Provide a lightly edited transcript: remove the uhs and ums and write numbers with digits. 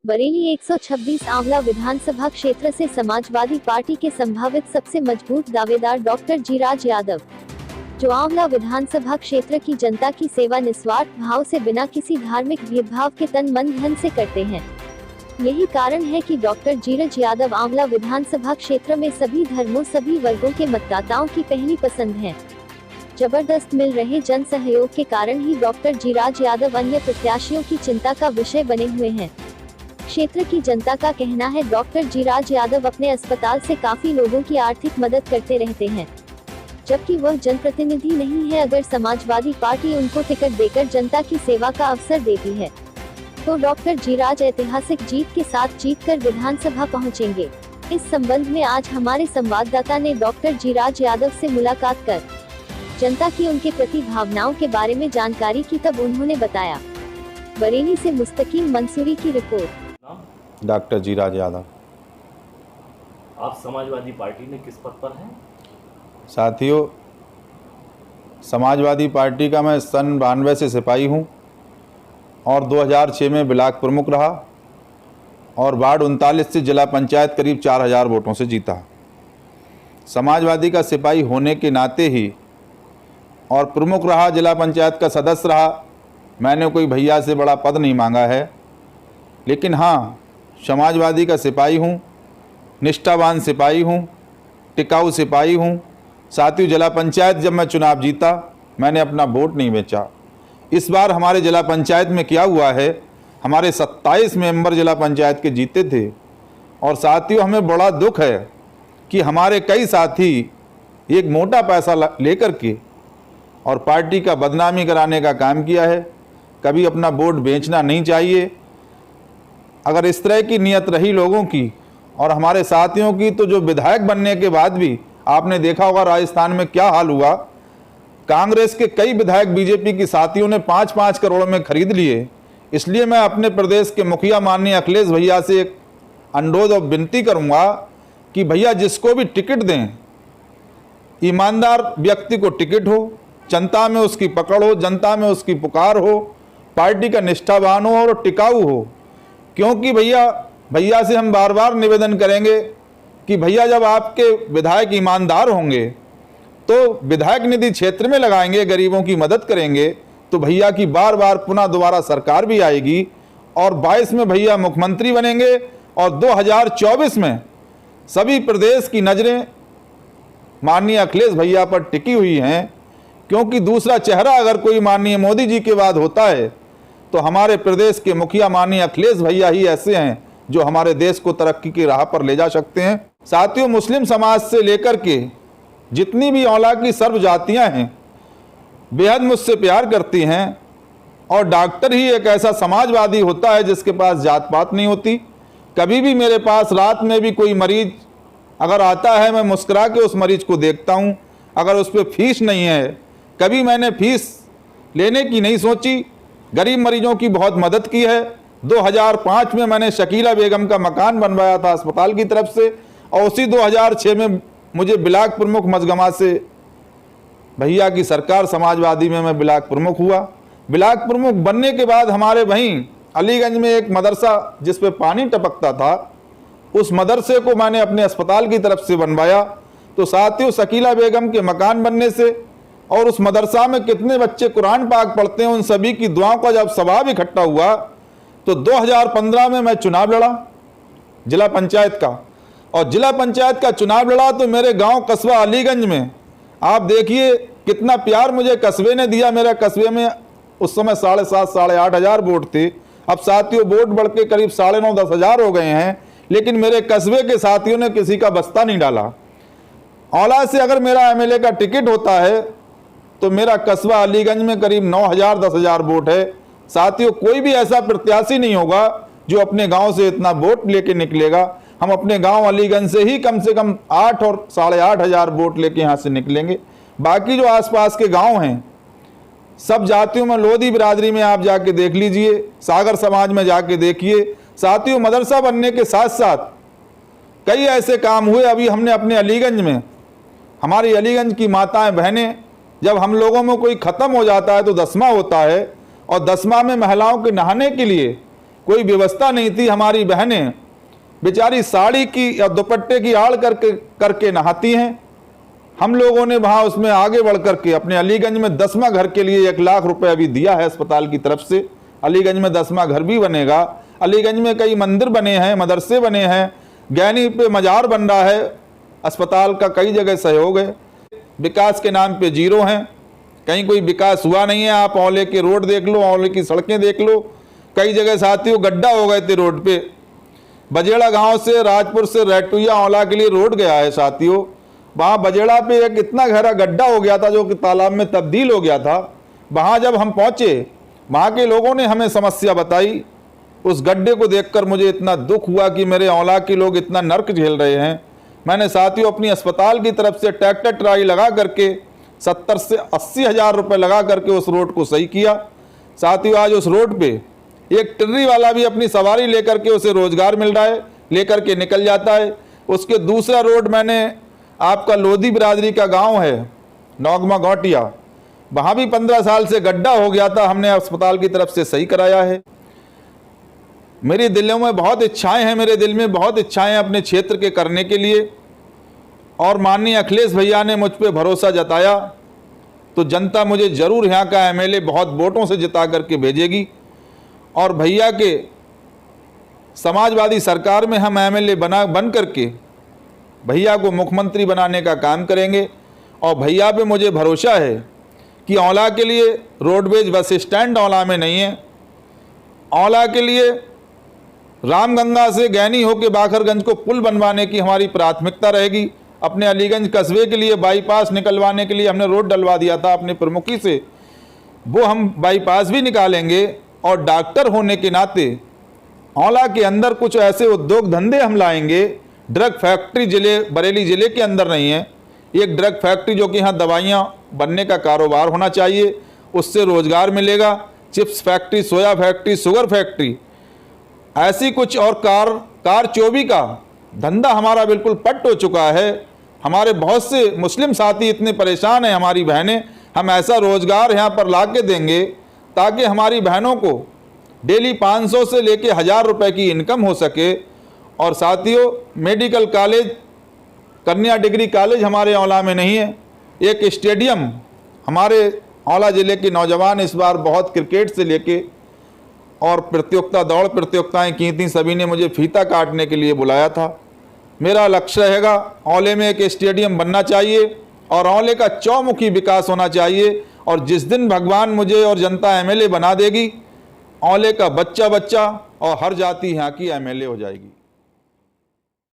बरेली 126 आंवला विधानसभा क्षेत्र से समाजवादी पार्टी के संभावित सबसे मजबूत दावेदार डॉक्टर जीराज यादव, जो आंवला विधानसभा क्षेत्र की जनता की सेवा निस्वार्थ भाव से बिना किसी धार्मिक भेदभाव के तन मन धन से करते हैं। यही कारण है कि डॉक्टर जीराज यादव आंवला विधानसभा क्षेत्र में सभी धर्मों सभी वर्गों के मतदाताओं की पहली पसंद है। जबरदस्त मिल रहे जन सहयोग के कारण ही डॉक्टर जीराज यादव अन्य प्रत्याशियों की चिंता का विषय बने हुए हैं। क्षेत्र की जनता का कहना है डॉक्टर जीराज यादव अपने अस्पताल से काफी लोगों की आर्थिक मदद करते रहते हैं, जबकि वह जनप्रतिनिधि नहीं है। अगर समाजवादी पार्टी उनको टिकट देकर जनता की सेवा का अवसर देती है तो डॉक्टर जीराज ऐतिहासिक जीत के साथ जीतकर विधानसभा पहुंचेंगे। इस संबंध में आज हमारे संवाददाता ने डॉक्टर जीराज यादव से मुलाकात कर जनता की उनके प्रति भावनाओं के बारे में जानकारी की, तब उन्होंने बताया। बरेली से मुस्तकीम मंसूरी की रिपोर्ट। डॉक्टर जीराज यादव। आप समाजवादी पार्टी में किस पद पर हैं? साथियों, समाजवादी पार्टी का मैं सन 92 से सिपाही हूं और 2006 में ब्लॉक प्रमुख रहा और वार्ड 39 से जिला पंचायत करीब 4000 वोटों से जीता। समाजवादी का सिपाही होने के नाते ही और प्रमुख रहा, जिला पंचायत का सदस्य रहा। मैंने कोई भैया से बड़ा पद नहीं मांगा है, लेकिन हाँ, समाजवादी का सिपाही हूँ, निष्ठावान सिपाही हूँ, टिकाऊ सिपाही हूँ। साथियों, जिला पंचायत जब मैं चुनाव जीता, मैंने अपना वोट नहीं बेचा। इस बार हमारे जिला पंचायत में क्या हुआ है, हमारे 27 मेंबर जिला पंचायत के जीते थे और साथियों, हमें बड़ा दुख है कि हमारे कई साथी एक मोटा पैसा लेकर के और पार्टी का बदनामी कराने का काम किया है। कभी अपना वोट बेचना नहीं चाहिए। अगर इस तरह की नीयत रही लोगों की और हमारे साथियों की, तो जो विधायक बनने के बाद भी आपने देखा होगा राजस्थान में क्या हाल हुआ। कांग्रेस के कई विधायक बीजेपी की साथियों ने 5-5 करोड़ में खरीद लिए। इसलिए मैं अपने प्रदेश के मुखिया माननीय अखिलेश भैया से एक अनुरोध और विनती करूंगा कि भैया जिसको भी टिकट दें, ईमानदार व्यक्ति को टिकट हो, जनता में उसकी पकड़ हो, जनता में उसकी पुकार हो, पार्टी का निष्ठावान हो और टिकाऊ हो। क्योंकि भैया से हम बार बार निवेदन करेंगे कि भैया जब आपके विधायक ईमानदार होंगे तो विधायक निधि क्षेत्र में लगाएंगे, गरीबों की मदद करेंगे, तो भैया की बार बार पुनः दोबारा सरकार भी आएगी और 22 में भैया मुख्यमंत्री बनेंगे और 2024 में सभी प्रदेश की नज़रें माननीय अखिलेश भैया पर टिकी हुई हैं। क्योंकि दूसरा चेहरा अगर कोई माननीय मोदी जी के बाद होता है तो हमारे प्रदेश के मुखिया माननीय अखिलेश भैया ही ऐसे हैं जो हमारे देश को तरक्की की राह पर ले जा सकते हैं। साथियों, मुस्लिम समाज से लेकर के जितनी भी औला की सर्व जातियाँ हैं बेहद मुझसे प्यार करती हैं और डॉक्टर ही एक ऐसा समाजवादी होता है जिसके पास जात पात नहीं होती। कभी भी मेरे पास रात में भी कोई मरीज अगर आता है, मैं मुस्कुरा के उस मरीज को देखता हूँ। अगर उस पर फीस नहीं है, कभी मैंने फीस लेने की नहीं सोची। गरीब मरीजों की बहुत मदद की है। 2005 में मैंने शकीला बेगम का मकान बनवाया था अस्पताल की तरफ से और उसी 2006 में मुझे ब्लॉक प्रमुख मजगमा से भैया की सरकार समाजवादी में मैं ब्लॉक प्रमुख हुआ। ब्लॉक प्रमुख बनने के बाद हमारे वहीं अलीगंज में एक मदरसा जिस पे पानी टपकता था, उस मदरसे को मैंने अपने अस्पताल की तरफ से बनवाया। तो साथियों, शकीला बेगम के मकान बनने से और उस मदरसा में कितने बच्चे कुरान पाक पढ़ते हैं, उन सभी की दुआओं का जब सवाब इकट्ठा हुआ तो 2015 में मैं चुनाव लड़ा जिला पंचायत का। और जिला पंचायत का चुनाव लड़ा तो मेरे गांव कस्बा अलीगंज में आप देखिए कितना प्यार मुझे कस्बे ने दिया। मेरे कस्बे में उस समय 7,500-8,500 हजार वोट थे। अब साथियों, वोट बढ़ के करीब 9,500-10 हजार हो गए हैं, लेकिन मेरे कस्बे के साथियों ने किसी का बस्ता नहीं डाला। औला से अगर मेरा एमएलए का टिकट होता है तो मेरा कस्बा अलीगंज में करीब 9,000-10 हजार वोट है। साथियों, कोई भी ऐसा प्रत्याशी नहीं होगा जो अपने गांव से इतना वोट लेके निकलेगा। हम अपने गांव अलीगंज से ही कम से कम 8 और 8,500 हजार वोट लेके यहाँ से निकलेंगे। बाकी जो आसपास के गांव हैं सब जातियों में, लोधी बिरादरी में आप जाके देख लीजिए, सागर समाज में जाके देखिए। साथियों, मदरसा बनने के साथ साथ कई ऐसे काम हुए। अभी हमने अपने अलीगंज में, हमारी अलीगंज की माताएं बहनें, जब हम लोगों में कोई ख़त्म हो जाता है तो 10वां होता है और 10वां में महिलाओं के नहाने के लिए कोई व्यवस्था नहीं थी। हमारी बहनें बेचारी साड़ी की या दुपट्टे की आड़ करके नहाती हैं। हम लोगों ने वहाँ उसमें आगे बढ़ करके अपने अलीगंज में 10वां घर के लिए 1 लाख रुपए अभी दिया है अस्पताल की तरफ से। अलीगंज में 10वां घर भी बनेगा। अलीगंज में कई मंदिर बने हैं, मदरसे बने हैं, गैनी पे मजार बन रहा है। अस्पताल का कई जगह सहयोग है। विकास के नाम पे जीरो हैं, कहीं कोई विकास हुआ नहीं है। आप औले के रोड देख लो, औले की सड़कें देख लो, कई जगह साथियों गड्ढा हो गए थे रोड पे। बजेड़ा गांव से राजपुर से रेटुया औला के लिए रोड गया है साथियों, वहाँ बजेड़ा पे एक इतना गहरा गड्ढा हो गया था जो कि तालाब में तब्दील हो गया था। वहाँ जब हम पहुँचे, वहाँ के लोगों ने हमें समस्या बताई। उस गड्ढे को देखकर मुझे इतना दुख हुआ कि मेरे औला के लोग इतना नर्क झेल रहे हैं। मैंने साथियों अपनी अस्पताल की तरफ से ट्रैक्टर ट्राई लगा करके 70 से 80 हज़ार रुपये लगा करके उस रोड को सही किया। साथियों आज उस रोड पे एक टिर्री वाला भी अपनी सवारी लेकर के उसे रोजगार मिल रहा है, लेकर के निकल जाता है। उसके दूसरा रोड मैंने आपका लोधी बिरादरी का गांव है नौगमा गौटिया, वहाँ भी 15 साल से गड्ढा हो गया था, हमने अस्पताल की तरफ से सही कराया है। मेरी दिलों में बहुत इच्छाएं हैं, मेरे दिल में बहुत इच्छाएं हैं अपने क्षेत्र के करने के लिए। और माननीय अखिलेश भैया ने मुझ पे भरोसा जताया तो जनता मुझे ज़रूर यहाँ का एमएलए बहुत वोटों से जिता करके भेजेगी। और भैया के समाजवादी सरकार में हम एमएलए बन करके भैया को मुख्यमंत्री बनाने का काम करेंगे। और भैया पे मुझे भरोसा है कि औला के लिए रोडवेज बस स्टैंड औला में नहीं है। औला के लिए रामगंगा से गैनी होकर बाखरगंज को पुल बनवाने की हमारी प्राथमिकता रहेगी। अपने अलीगंज कस्बे के लिए बाईपास निकलवाने के लिए हमने रोड डलवा दिया था अपने प्रमुखी से, वो हम बाईपास भी निकालेंगे। और डॉक्टर होने के नाते औला के अंदर कुछ ऐसे उद्योग धंधे हम लाएंगे। ड्रग फैक्ट्री बरेली ज़िले के अंदर नहीं है, एक ड्रग फैक्ट्री जो कि यहाँ दवाइयाँ बनने का कारोबार होना चाहिए, उससे रोज़गार मिलेगा। चिप्स फैक्ट्री, सोया फैक्ट्री, शुगर फैक्ट्री, ऐसी कुछ। और कार चोबी का धंधा हमारा बिल्कुल पट हो चुका है। हमारे बहुत से मुस्लिम साथी इतने परेशान हैं, हमारी बहनें, हम ऐसा रोज़गार यहाँ पर ला के देंगे ताकि हमारी बहनों को डेली 500 से लेके 1000 रुपये की इनकम हो सके। और साथियों मेडिकल कॉलेज, कन्या डिग्री कॉलेज हमारे औला में नहीं है। एक स्टेडियम, हमारे औला ज़िले के नौजवान इस बार बहुत क्रिकेट से लेके और प्रतियोगिता, दौड़ प्रतियोगिताएं की थी, सभी ने मुझे फीता काटने के लिए बुलाया था। मेरा लक्ष्य रहेगा औले में एक स्टेडियम बनना चाहिए और औले का चौमुखी विकास होना चाहिए। और जिस दिन भगवान मुझे और जनता एमएलए बना देगी, औले का बच्चा और हर जाति यहाँ की एमएलए हो जाएगी।